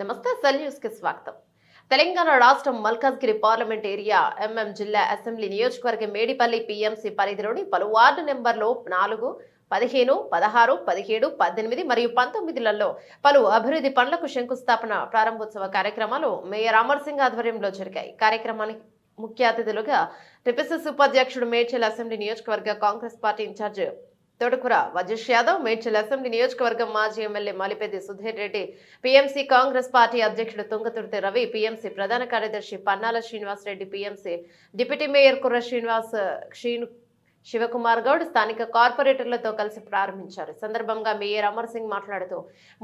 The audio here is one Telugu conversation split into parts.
నమస్తే సెల్ న్యూస్ కి స్వాగతం. తెలంగాణ రాష్ట్రం మల్కాజ్గిరి పార్లమెంట్ ఏరియా ఎంఎం జిల్లా అసెంబ్లీ నియోజకవర్గం మేడిపల్లి పీఎంసీ పరిధిలోని పలు వార్డు నెంబర్లు 4, 15, 16, 17, 18 మరియు 19లలో పలు అభివృద్ధి పనులకు శంకుస్థాపన ప్రారంభోత్సవ కార్యక్రమాలు మేయర్ అమర్ సింగ్ ఆధ్వర్యంలో జరిగాయి. కార్యక్రమానికి ముఖ్య అతిథులుగా టిపిసిసి ఉపాధ్యక్షుడు మేడ్చల్ అసెంబ్లీ నియోజకవర్గ కాంగ్రెస్ పార్టీ ఇన్ఛార్జ్ తోటకూర వజీష్ యాదవ్, మేడ్చల్ అసెంబ్లీ నియోజకవర్గం మాజీ MLA Malipeddi Sudheer Reddy, PMC Congress party అధ్యక్షుడు తుంగతుర్తి రవి, పీఎంసీ ప్రధాన కార్యదర్శి Pannala Srinivas Reddy, PMC deputy mayor Kurra Srinivas, Shivakumar Goud స్థానిక కార్పొరేటర్లతో కలిసి ప్రారంభించారు. ఈ సందర్భంగా మేయర్ అమర్ సింగ్ మాట్లాడుతూ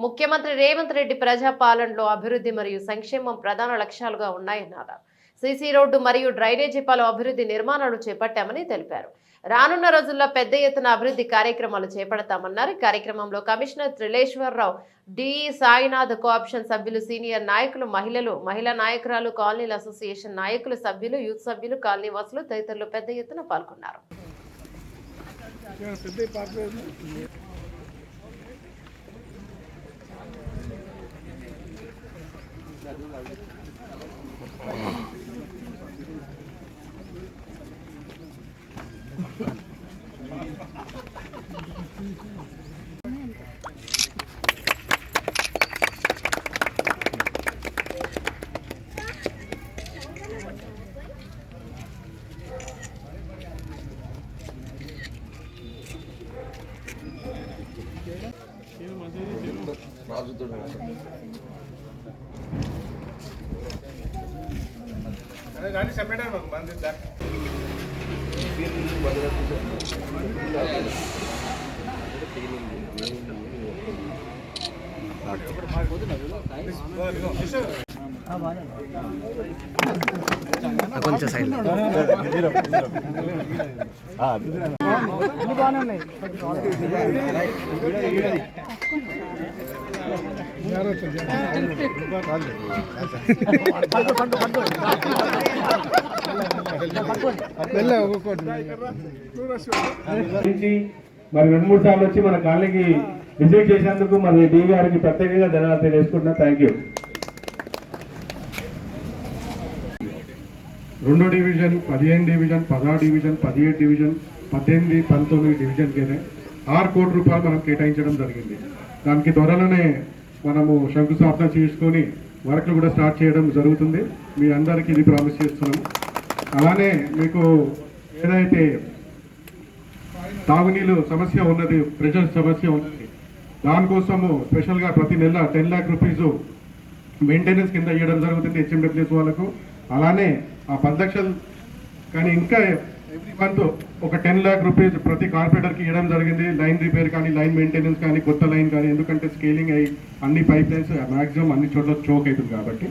ముఖ్యమంత్రి రేవంత్ రెడ్డి ప్రజాపాలనలో అభివృద్ధి మరియు సంక్షేమం ప్రధాన లక్ష్యాలుగా ఉన్నాయన్నారు. సీసీ రోడ్డు మరియు డ్రైనేజీ పలు అభివృద్ధి నిర్మాణాలు చేపట్టామని తెలిపారు. రానున్న రోజుల్లో పెద్ద ఎత్తున అభివృద్ధి కార్యక్రమాలు చేపడతామన్నారు. కార్యక్రమంలో కమిషనర్ త్రిలేశ్వరరావు, డిఈ సాయినాథ్, కోఆప్షన్ సభ్యులు, సీనియర్ నాయకులు, మహిళలు, మహిళా నాయకురాలు, కాలనీల అసోసియేషన్ నాయకులు, సభ్యులు, యూత్ సభ్యులు, కాలనీ వాసులు తదితరులు పెద్ద ఎత్తున పాల్గొన్నారు. కొంచెం సైడ్ మరి 2-3 సార్లు వచ్చి మన కాలనీకి విజిట్ చేసేందుకు మరి డి గారికి ప్రత్యేకంగా ధన్యవాదాలు తెలియజేసుకుంటున్నా. Thank you. 2వ డివిజన్, 15 డివిజన్, 16 డివిజన్, 17 డివిజన్, 18, 19 డివిజన్కి 6 కోట్ల రూపాయలు మనం కేటాయించడం జరిగింది. దానికి త్వరలోనే మనము శంకుస్థాపన చేసుకొని వర్క్లు కూడా స్టార్ట్ చేయడం జరుగుతుంది. మీ అందరికీ ఇది ప్రామిస్ చేస్తున్నాం. అలానే మీకు ఏదైతే తాగునీళ్ళు సమస్య ఉన్నది, ప్రెషర్ సమస్య ఉన్నది, దానికోసము స్పెషల్గా ప్రతి నెల 10 లాక్ రూపీస్ మెయింటెనెన్స్ కింద ఇవ్వడం జరుగుతుంది హెచ్ఎండబ్ల్యూఎస్ వాళ్ళకు. అలానే ఆ 10 లక్షలు కానీ ఇంకా ఎవ్రీ మంత్ ఒక 10 లాక్ రూపీస్ ప్రతి కార్పొరేటర్కి ఇవ్వడం జరిగింది. లైన్ రిపేర్ కానీ, లైన్ మెయింటెనెన్స్ కానీ, కొత్త లైన్ కానీ, ఎందుకంటే స్కేలింగ్ అయ్యి అన్ని పైప్ లైన్స్ మ్యాక్సిమం అన్ని చోట్ల చోక్ అవుతుంది కాబట్టి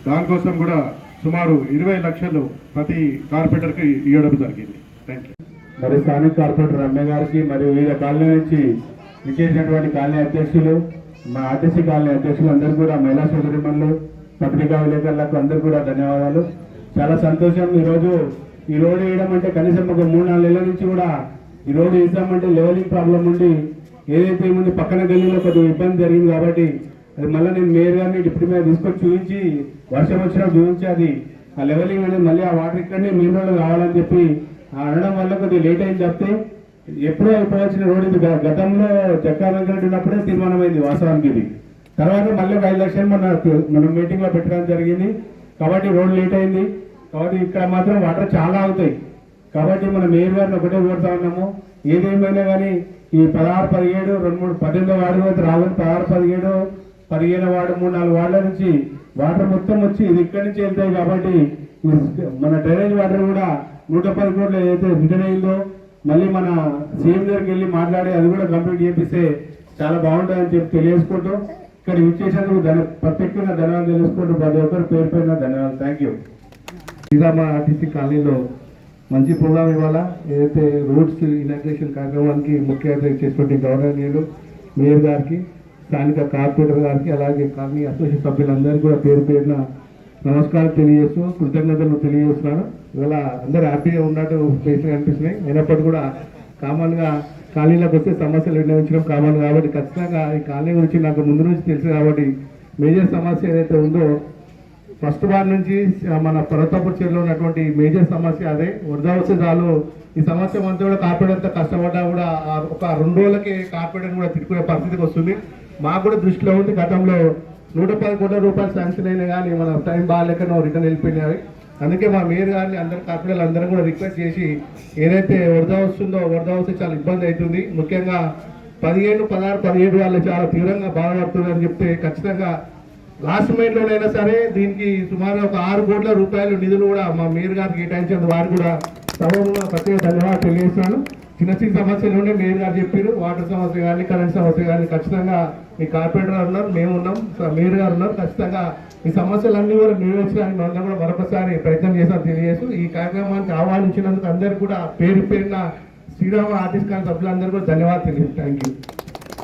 దానికోసం కూడా సుమారు 20 లక్షలు ప్రతి కార్పొరేటర్కి ఇవ్వడం జరిగింది. Thank you. మరి స్థానిక కార్పొరేటర్ రమ్య గారికి మరియు వివిధ కాలనీ నుంచి విచ్చేసినటువంటి కాలనీ అధ్యక్షులు, మా ఆర్టీసీ కాలనీ అధ్యక్షులు అందరూ కూడా, మహిళా సోదరిమణులు, పత్రికా విలేకరులకు అందరూ కూడా ధన్యవాదాలు. చాలా సంతోషం. ఈరోజు ఈ రోడ్డు వేయడం అంటే కనీసం ఒక 3-4 నెలల నుంచి కూడా ఈ రోడ్డు వేసామంటే లెవెలింగ్ ప్రాబ్లం ఉండి ఏదైతే ముందు పక్కన గల్లీలో కొద్దిగా ఇబ్బంది జరిగింది కాబట్టి అది మళ్ళీ నేను మేయర్ గారిని డిప్యూటీ మేయర్ తీసుకొని చూపించి వర్షం వచ్చినా చూపించి అది ఆ లెవెలింగ్ అనేది మళ్ళీ ఆ వాటర్ ఇక్కడనే మెయిన్ రోడ్లో కావాలని చెప్పి అనడం వల్ల కొద్దిగా లేట్ అయింది చెప్తే ఎప్పుడో అయిపోవాల్సిన రోడ్డు ఇది. గతంలో చక్కా వెంకరెడ్డి ఉన్నప్పుడే తీర్మానమైంది వాస్తవానికి ఇది. తర్వాత మళ్ళీ 5 లక్షలు మనం మీటింగ్లో పెట్టడం జరిగింది కాబట్టి రోడ్డు లేట్ అయింది. కాబట్టి ఇక్కడ మాత్రం వాటర్ చాలా అవుతాయి కాబట్టి మన మేయర్ గారిని ఒకటే కోరుతా ఉన్నాము. ఏదేమైనా కానీ ఈ 16, 17, 2-3, 18 వార్డు అయితే రావాలి. 16, 17, 15 వార్డు 3-4 వార్డుల నుంచి వాటర్ మొత్తం వచ్చి ఇది ఇక్కడి నుంచి వెళ్తాయి కాబట్టి మన డ్రైనేజ్ వాటర్ కూడా 110 కోట్లు ఏదైతే రిటర్న్ అయిందో మళ్ళీ మన సీఎం దగ్గరికి వెళ్ళి మాట్లాడి అది కూడా కంప్లీట్ చేపిస్తే చాలా బాగుంటుందని చెప్పి తెలియజేసుకుంటూ ఇక్కడ ఇచ్చేసేందుకు ప్రత్యేకంగా ధన్యవాదాలు తెలుసుకుంటూ ప్రతి ఒక్కరు పేరు పైన ధన్యవాదాలు. Thank you. నిజామా ఆర్టీసీ కాలనీలో మంచి ప్రోగ్రాం ఇవాళ ఏదైతే రోడ్స్ ఇనాగ్రేషన్ కార్యక్రమానికి ముఖ్య అతిథి చేసినటువంటి గౌరవనీయులు మేయర్ గారికి, స్థానిక కార్పొరేటర్ గారికి, అలాగే కాలనీ అసోసియేషన్ సభ్యులందరికీ కూడా పేరు పేరున నమస్కారం తెలియజేస్తూ కృతజ్ఞతలు తెలియజేస్తున్నాను. ఇవాళ అందరూ హ్యాపీగా ఉన్నట్టు ప్లేస్గా అనిపిస్తున్నాయి. అయినప్పటికీ కూడా కామన్గా కాలనీలోకి వస్తే సమస్యలు విన్నవించడం కామన్ కాబట్టి ఖచ్చితంగా ఈ కాలనీ గురించి నాకు ముందు నుంచి తెలుసు కాబట్టి మేజర్ సమస్య ఏదైతే ఉందో ఫస్ట్ వార్డ్ నుంచి మన పర్వతాపూర్ చెరువులో ఉన్నటువంటి మేజర్ సమస్య అదే. వరద వస్తే చాలు ఈ సమస్య అంతా కూడా కార్పొరేట్ అంతా కష్టపడ్డా కూడా ఒక 2 రోజులకి కార్పొరేట్ కూడా తిట్టుకునే పరిస్థితికి వస్తుంది. మాకు కూడా దృష్టిలో ఉంది, గతంలో 110 కోట్ల రూపాయలు శాంక్షన్ అయినా కానీ మన టైం బాగాలేక రిటర్న్ వెళ్ళిపోయినాయి. అందుకే మా మేయర్ గారిని అందరు కార్పొరేట్లు అందరూ కూడా రిక్వెస్ట్ చేసి ఏదైతే వరద వస్తుందో వరద వస్తే చాలా ఇబ్బంది అవుతుంది, ముఖ్యంగా 15, 16, 17 వాళ్ళు చాలా తీవ్రంగా బాధపడుతుందని చెప్తే ఖచ్చితంగా లాస్ట్ మైండ్లోనైనా సరే దీనికి సుమారు ఒక 6 కోట్ల రూపాయలు నిధులు కూడా మా మేయర్ గారికి కేటాయించేందుకు వారు కూడా సభలో ప్రత్యేక ధన్యవాదాలు తెలియజేస్తున్నాను. చిన్న చిన్న సమస్యలు ఉండే మేయర్ గారు చెప్పారు, వాటర్ సమస్య కానీ కరెంట్ సమస్య కానీ ఖచ్చితంగా మీ కార్పొరేటర్ ఉన్నారు, మేము ఉన్నాం, మేయర్ గారు ఉన్నారు, ఖచ్చితంగా ఈ సమస్యలన్నీ కూడా నెరవేర్చడానికి మనం కూడా మరొకసారి ప్రయత్నం చేస్తామని తెలియజేస్తూ ఈ కార్యక్రమానికి ఆహ్వానించినందుకు అందరికీ కూడా పేరు పేరున శ్రీరామ ఆర్టిస్ట్ కాని సభ్యులందరూ కూడా ధన్యవాదాలు తెలియజేస్తాను. Thank you.